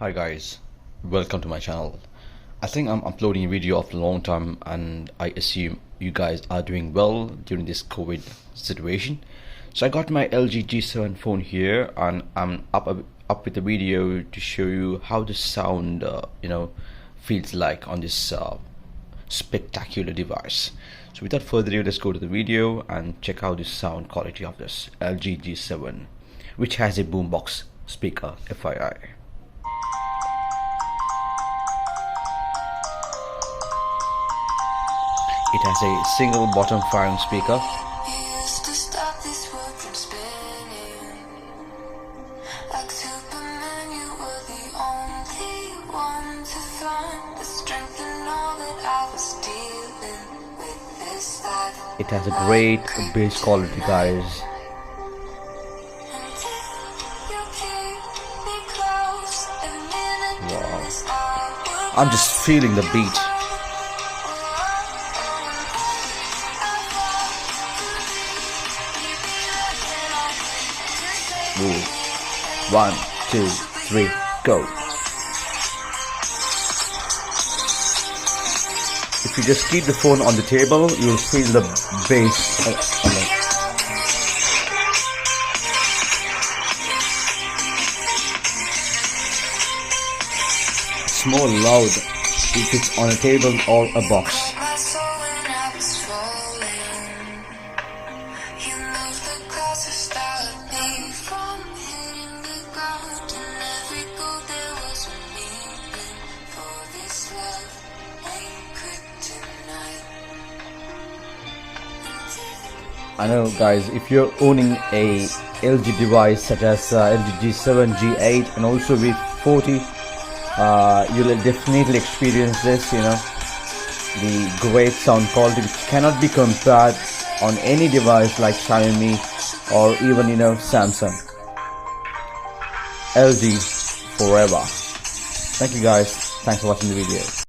Hi guys, welcome to my channel. I think I'm uploading a video after a long time, and I assume you guys are doing well during this COVID situation. So I got my LG G7 phone here, and I'm up with a video to show you how the sound feels like on this spectacular device. So without further ado, let's go to the video and check out the sound quality of this LG G7, which has a boombox speaker, FYI. It has a single bottom firing speaker. It has a great bass quality, guys. Wow. I'm just feeling the beat. Move. 1, 2, 3, go. If you just keep the phone on the table, you'll feel the bass on it. It's more loud if it's on a table or a box. I know, guys, if you're owning a LG device such as LG G7, G8 and also V40, you'll definitely experience this, the great sound quality which cannot be compared on any device like Xiaomi or even Samsung. LG forever. Thank you guys, thanks for watching the video.